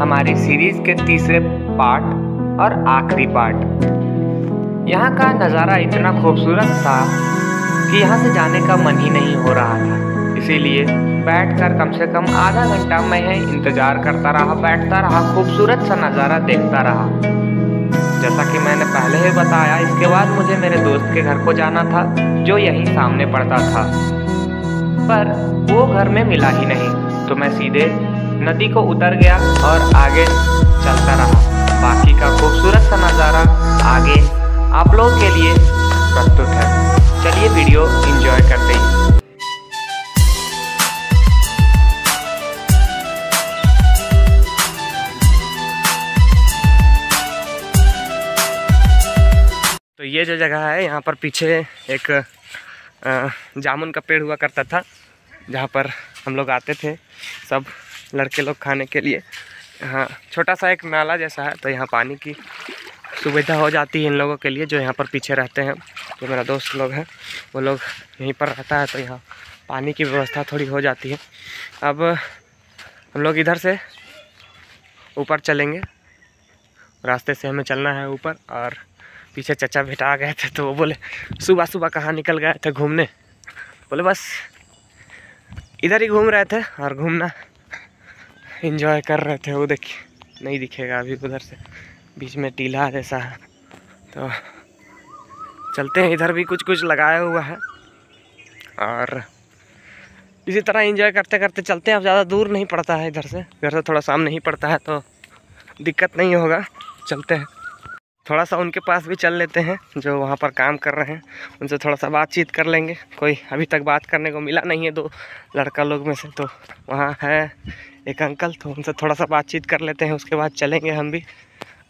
हमारी सीरीज के तीसरे पार्ट और आखिरी पार्ट। यहाँ का नज़ारा इतना खूबसूरत था कि यहाँ से जाने का मन ही नहीं हो रहा था। इसीलिए बैठकर कम से कम आधा घंटा मैं इंतज़ार करता रहा, बैठता रहा, खूबसूरत सा नज़ारा देखता रहा। जैसा कि मैंने पहले ही बताया, इसके बाद मुझे मेरे दोस्त के घर को जाना था जो यहीं सामने पड़ता था, पर वो घर में मिला ही नहीं। तो मैं सीधे नदी को उतर गया और आगे चलता रहा। बाकी का खूबसूरत सा नज़ारा आगे आप लोगों के लिए प्रस्तुत है। चलिए वीडियो एंजॉय करते हैं। तो ये जो जगह है, यहाँ पर पीछे एक जामुन का पेड़ हुआ करता था, जहाँ पर हम लोग आते थे सब लड़के लोग खाने के लिए। यहाँ छोटा सा एक नाला जैसा है, तो यहाँ पानी की सुविधा हो जाती है इन लोगों के लिए जो यहाँ पर पीछे रहते हैं। जो मेरा दोस्त लोग हैं वो लोग यहीं पर रहता है, तो यहाँ पानी की व्यवस्था थोड़ी हो जाती है। अब हम लोग इधर से ऊपर चलेंगे, रास्ते से हमें चलना है ऊपर। और पीछे चचा बेटा आ गए थे, तो वो बोले सुबह सुबह कहाँ निकल गए थे घूमने। बोले बस इधर ही घूम रहे थे और घूमना एंजॉय कर रहे थे। वो देखिए नहीं दिखेगा अभी, उधर से बीच में टीला जैसा है। तो चलते हैं, इधर भी कुछ कुछ लगाया हुआ है और इसी तरह एंजॉय करते करते चलते हैं। अब ज़्यादा दूर नहीं पड़ता है, इधर से थोड़ा सामने ही पड़ता है, तो दिक्कत नहीं होगा। चलते हैं, थोड़ा सा उनके पास भी चल लेते हैं जो वहाँ पर काम कर रहे हैं, उनसे थोड़ा सा बातचीत कर लेंगे। कोई अभी तक बात करने को मिला नहीं है दो लड़का लोग में से, तो वहाँ है एक अंकल, तो उनसे थोड़ा सा बातचीत कर लेते हैं। उसके बाद चलेंगे हम भी।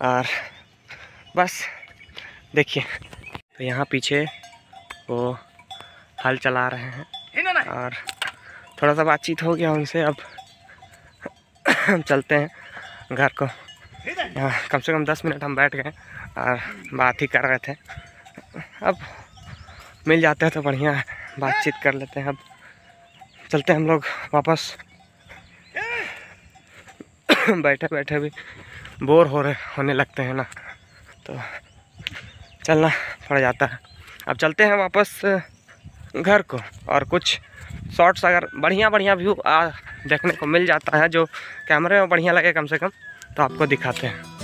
और बस देखिए, तो यहाँ पीछे वो हल चला रहे हैं और थोड़ा सा बातचीत हो गया उनसे। अब हम चलते हैं घर को। यहाँ कम से कम 10 मिनट हम बैठ गए और बात ही कर रहे थे। अब मिल जाते हैं तो बढ़िया है, बातचीत कर लेते हैं। अब चलते हैं हम लोग वापस। बैठे बैठे भी बोर होने लगते हैं ना, तो चलना पड़ जाता है। अब चलते हैं वापस घर को। और कुछ शॉट्स अगर बढ़िया व्यू देखने को मिल जाता है, जो कैमरे में बढ़िया लगे कम से कम, तो आपको दिखाते हैं।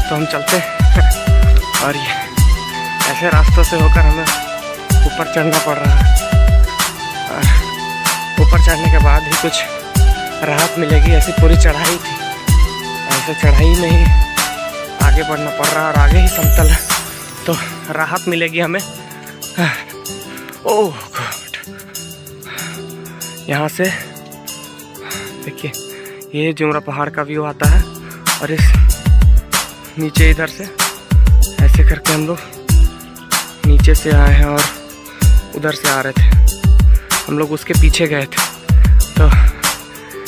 तो हम चलते हैं और ये ऐसे रास्तों से होकर हमें ऊपर चढ़ना पड़ रहा है। और ऊपर चढ़ने के बाद ही कुछ राहत मिलेगी। ऐसी पूरी चढ़ाई थी, ऐसे चढ़ाई में ही आगे बढ़ना पड़ रहा है और आगे ही समतल है, तो राहत मिलेगी हमें। ओह गॉड, यहाँ से देखिए ये जुमरा पहाड़ का व्यू आता है। और इस नीचे इधर से ऐसे करके हम लोग नीचे से आए हैं और उधर से आ रहे थे। हम लोग उसके पीछे गए थे, तो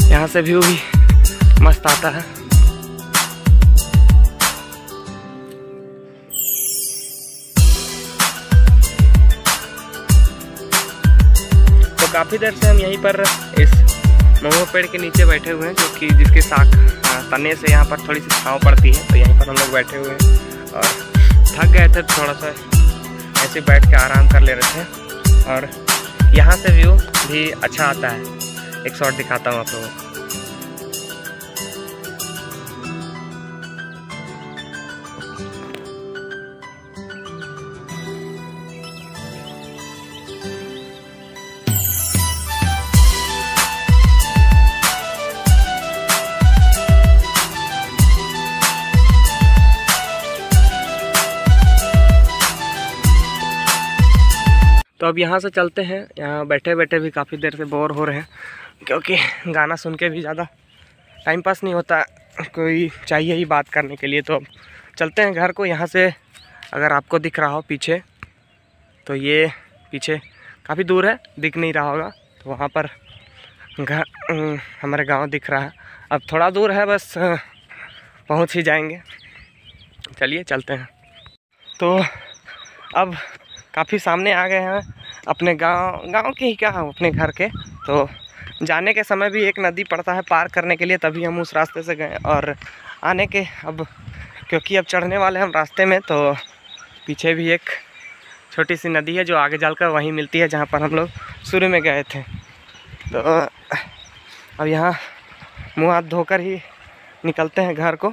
यहाँ से व्यू भी मस्त आता है। तो काफ़ी देर से हम यहीं पर इस महुआ पेड़ के नीचे बैठे हुए हैं, जो कि जिसके तने से यहाँ पर थोड़ी सी छाँव पड़ती है। तो यहीं पर हम लोग बैठे हुए हैं और थक गए थे, थोड़ा सा ऐसे बैठ के आराम कर ले रहे थे। और यहाँ से व्यू भी अच्छा आता है। एक शॉट दिखाता हूँ आप लोगों को। तो अब यहाँ से चलते हैं। यहाँ बैठे बैठे भी काफ़ी देर से बोर हो रहे हैं, क्योंकि गाना सुन के भी ज़्यादा टाइम पास नहीं होता, कोई चाहिए ही बात करने के लिए। तो अब चलते हैं घर को। यहाँ से अगर आपको दिख रहा हो पीछे, तो ये पीछे काफ़ी दूर है, दिख नहीं रहा होगा, तो वहाँ पर घर हमारे गांव दिख रहा है। अब थोड़ा दूर है, बस पहुँच ही जाएंगे। चलिए चलते हैं। तो अब काफ़ी सामने आ गए हैं अपने गांव के ही, क्या अपने घर के। तो जाने के समय भी एक नदी पड़ता है पार करने के लिए, तभी हम उस रास्ते से गए। और आने के अब क्योंकि अब चढ़ने वाले हम रास्ते में, तो पीछे भी एक छोटी सी नदी है जो आगे जाकर वहीं मिलती है जहाँ पर हम लोग शुरू में गए थे। तो अब यहाँ मुँह हाथ धोकर ही निकलते हैं घर को।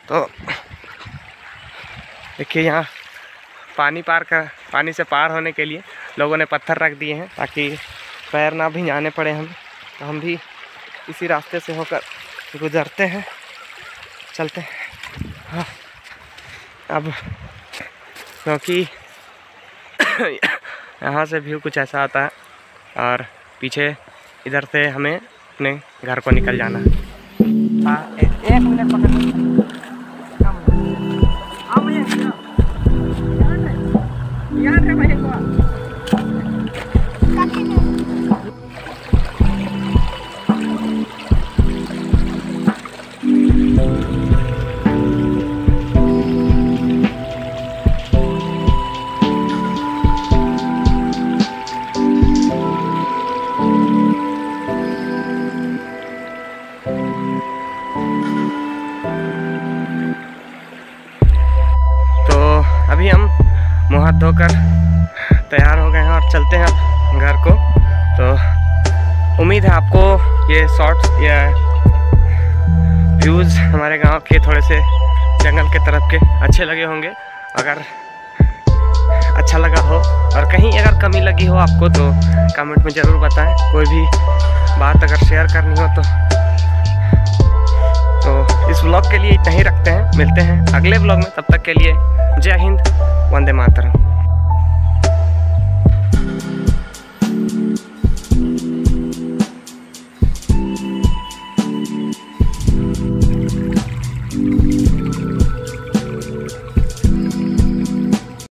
तो देखिए यहाँ पानी से पार होने के लिए लोगों ने पत्थर रख दिए हैं ताकि पैर ना भी जाने पड़े हमें। तो हम भी इसी रास्ते से होकर गुजरते हैं, चलते हैं। हाँ, अब क्योंकि यहाँ से व्यू कुछ ऐसा आता है और पीछे इधर से हमें अपने घर को निकल जाना है। हाँ, एक मिनट पकड़। अभी हम मुँह हाथ धोकर तैयार हो गए हैं और चलते हैं अब घर को। तो उम्मीद है आपको ये शॉर्ट्स या व्यूज़ हमारे गांव के थोड़े से जंगल के तरफ के अच्छे लगे होंगे। अगर अच्छा लगा हो और कहीं अगर कमी लगी हो आपको, तो कमेंट में ज़रूर बताएं। कोई भी बात अगर शेयर करनी हो तो इस व्लॉग के लिए इतना ही रखते हैं। मिलते हैं अगले व्लॉग में, तब तक के लिए जय हिंद, वंदे मातरम।